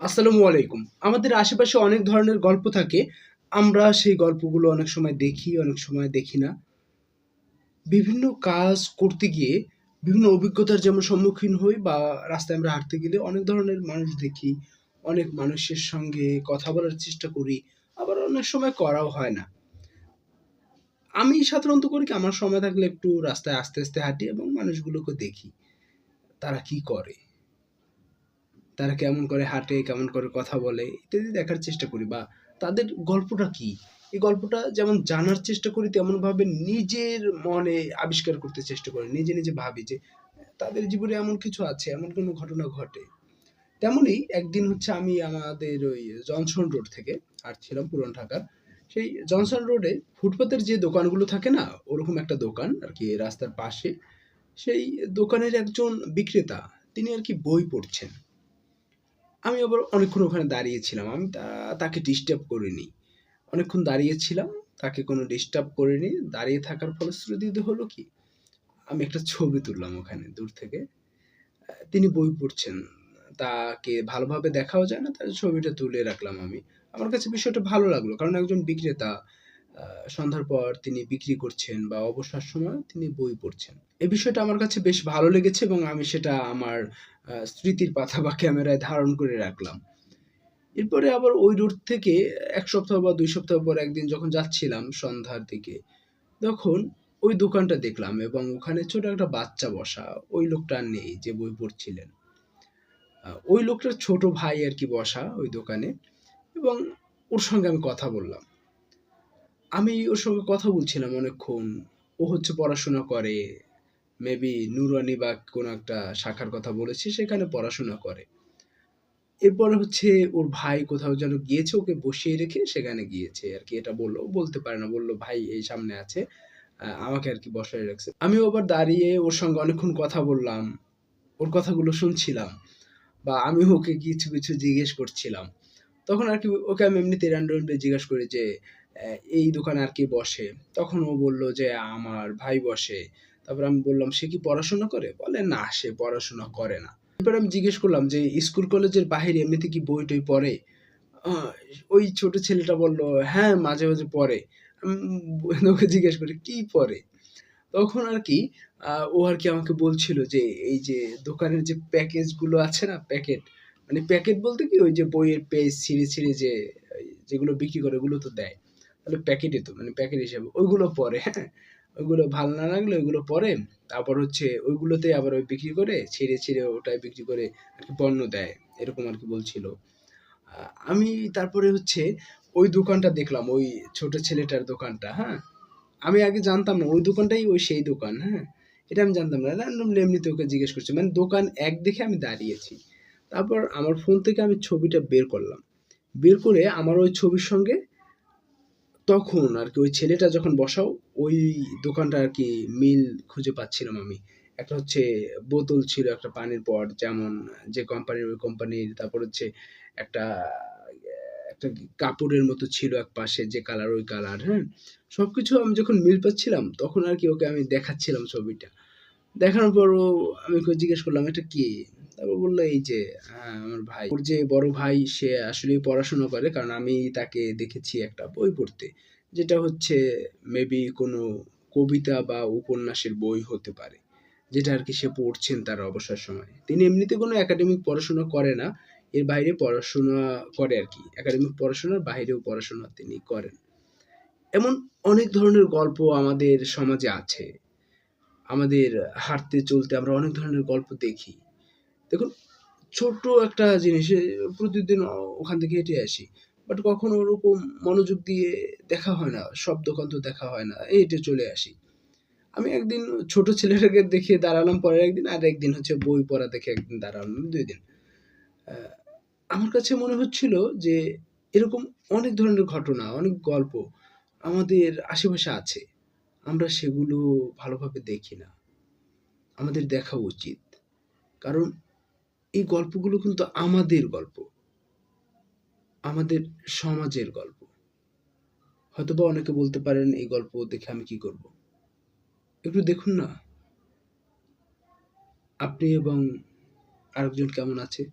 আসসালামু আলাইকুম। আমাদের আশেপাশে অনেক ধরনের গল্প থাকে। আমরা সেই গল্পগুলো অনেক সময় দেখি, অনেক সময় দেখি না। বিভিন্ন কাজ করতে গিয়ে বিভিন্ন অভিজ্ঞতার যেমন সম্মুখীন হই বা রাস্তায় আমরা হাঁটতে গেলে অনেক ধরনের মানুষ দেখি। অনেক মানুষের সঙ্গে কথা বলার চেষ্টা করি। আবার অনেক সময় করাও হয় না। আমি সাধারণত করি কি আমার সময় থাকলে একটু রাস্তায় আস্তে হাঁটি এবং মানুষগুলোকে দেখি। তারা কি করে? তারা কেমন করে হাঁটে, কেমন করে কথা বলে ইত্যাদি দেখার চেষ্টা করি বা তাদের গল্পটা কি? এই গল্পটা যেমন জানার চেষ্টা করি তেমনভাবে নিজের মনে আবিষ্কার করতে চেষ্টা করি। নিজে ভাবি যে তাদের জীবনে এমন কিছু আছে, এমন কোনো ঘটনা ঘটে। তেমনই একদিন হচ্ছে আমি আমাদের ওই জনসন রোড থেকে হাঁটছিলাম পুরান ঢাকার। সেই জনসন রোডে ফুটপাতের যে দোকানগুলো থাকে না? ওরকম একটা দোকান আরকি রাস্তার পাশে। সেই দোকানের একজন বিক্রেতা তিনি আরকি বই পড়ছেন। আমি আবার অনেকক্ষণ ওখানে দাঁড়িয়েছিলাম। আমি তাকে ডিস্টার্ব করিনি। অনেকক্ষণ দাঁড়িয়েছিলাম। তাকে কোনো ডিস্টার্ব করিনি। দাঁড়িয়ে থাকার ফলশ্রুতিতে হলো কি? আমি একটা ছবি তুললাম ওখানে দূর থেকে। তিনি বই পড়ছেন। তাকে ভালোভাবে দেখাও যায় না। তার ছবিটা তুলে রাখলাম আমি। আমার কাছে বিষয়টা ভালো লাগলো। কারণ একজন বিক্রেতা আ সন্ধ্যার পর তিনি বিক্রি করছেন বা অবসর সময়ে তিনি বই পড়ছেন। এই বিষয়টা আমার কাছে বেশ ভালো লেগেছে এবং আমি সেটা আমার স্মৃতির পাতা বা ক্যামেরায় ধারণ করে রাখলাম। এরপরে আবার ওই রোড থেকে ১ সপ্তাহ বা ২ সপ্তাহ পর একদিন যখন যাচ্ছিলাম সন্ধ্যার দিকে, তখন ওই দোকানটা দেখলাম এবং ওখানে ছোট একটা বাচ্চা বসা। ওই লোকটা আর নেই যে বই পড়ছিলেন। ওই লোকটার ছোট ভাই আরকি বসা ওই দোকানে এবং ওর সঙ্গে আমি কথা বললাম। আমি ওর সঙ্গে কথা বলছিলাম অনেকক্ষণ। ও হচ্ছে পড়াশোনা করে। মেবি নুরানি বা কোনো একটা শাখার কথা বলেছে, সেখানে পড়াশোনা করে। এরপরে হচ্ছে ওর ভাই কোথাও যেন গিয়েছে, ওকে বসিয়ে রেখে সেখানে গিয়েছে আরকি এটা বলল। ও বলতে পারে না। বলল, "ভাই এই সামনে আছে।" আমাকে আরকি বসায় রাখছে। আমিও আবার দাঁড়িয়ে ওর সঙ্গে অনেকক্ষণ কথা বললাম। ওর কথাগুলো শুনছিলাম বা আমিও ওকে কিছু জিজ্ঞেস করছিলাম। তখন আরকি ওকে আমি এমনিতে randomly জিজ্ঞেস করি যে, "এই দোকানে আর কে বসে?" তখন ও বলল যে, "আমার ভাই বসে।" তারপরে আমি বললাম, "সে কি পড়াশোনা করে?" বলে, "না, সে পড়াশোনা করে না।" এরপরে আমি জিজ্ঞেস করলাম যে, "স্কুল কলেজের বাহিরে এমনিতে কি বই-টই পড়ে?" আ ওই ছোট ছেলেটা বলল, "হ্যাঁ, মাঝে পড়ে।" ওকে জিজ্ঞেস করি, "কি পড়ে?" তখন আরকি ও আরকি আমাকে বলছিল যে, এই যে দোকানের যে প্যাকেজ গুলো আছে না? প্যাকেট, মানে প্যাকেট বলতে কি ওই যে বইয়ের পেজ ছিঁড়ে যে যেগুলো বিক্রি করে ওগুলো তো দেয়। তাহলে প্যাকেটই তো মানে প্যাকেট হিসেবে ওইগুলো পড়ে, হ্যাঁ? ওইগুলো ভাল না লাগলে ওইগুলো পড়ে। তারপর হচ্ছে ওইগুলোতেই আবার ওই বিক্রি করে ছিঁড়ে ওটাই বিক্রি করে আরকি পণ্য দেয়। এরকম আরকি বলছিল। আ আমি তারপরে হচ্ছে ওই দোকানটা দেখলাম, ওই ছোট ছেলেটার দোকানটা, হ্যাঁ? আমি আগে জানতাম না ওই দোকানটাই ওই সেই দোকান, হ্যাঁ? এটা আমি জানতাম না। randomly এমনিতে ওকে জিজ্ঞেস করছি। মানে দোকান এক দেখে আমি দাঁড়িয়েছি। তারপর আমার ফোন থেকে আমি ছবিটা বের করলাম। বের করে আমার ওই ছবির সঙ্গে তখন আরকি ওই ছেলেটা যখন বসাও ওই দোকানটা আরকি মিল খুঁজে পাচ্ছিলাম আমি। একটা হচ্ছে বোতল ছিল একটা পানির পট যেমন যে কোম্পানির ওই কোম্পানির। তারপর হচ্ছে একটা একটা কাপড়ের মতো ছিল একপাশে যে কালার ওই কালার, হ্যাঁ? সবকিছু আমি যখন মিল পাচ্ছিলাম তখন আরকি ওকে আমি দেখাচ্ছিলাম ছবিটা। দেখানোর পর আমি ওকে জিজ্ঞেস করলাম, "এটা কে?" তারপর বলল, "এই যে আমার ভাই।" ওর যে বড় ভাই সে আসলেই পড়াশোনা করে। কারণ আমি তাকে দেখেছি একটা বই পড়তে। যেটা হচ্ছে মেবি কোনো কবিতা বা উপন্যাসের বই হতে পারে। যেটা আরকি সে পড়ছেন তার অবসর সময়ে। তিনি এমনিতে কোনো একাডেমিক পড়াশোনা করে না। এর বাইরে পড়াশোনা করে আরকি। একাডেমিক পড়াশোনার বাহিরেও পড়াশোনা তিনি করেন। এমন অনেক ধরনের গল্প আমাদের সমাজে আছে। আমাদের হাঁটতে চলতে আমরা অনেক ধরনের গল্প দেখি। দেখুন ছোট্ট একটা জিনিস প্রতিদিন ওখান থেকে হেঁটে আসি। বাট কখনো ওরকম মনোযোগ দিয়ে দেখা হয় না। সব দোকান তো দেখা হয় না। হেঁটে চলে আসি। আমি একদিন ছোট ছেলেটাকে দেখে দাঁড়ালাম পরের একদিন, আরেকদিন হচ্ছে বই পড়া দেখে একদিন দাঁড়ালাম ২ দিন। আ আমার কাছে মনে হচ্ছিল যে এরকম অনেক ধরনের ঘটনা, অনেক গল্প আমাদের আশেপাশে আছে। আমরা সেগুলো ভালোভাবে দেখি না। আমাদের দেখা উচিত। কারণ এই গল্পগুলো কিন্তু আমাদের গল্প। আমাদের সমাজের গল্প। হয়তোবা অনেকে বলতে পারেন এই গল্প দেখে আমি কি করব? একটু দেখুন না আপনি এবং আরেকজন কেমন আছে?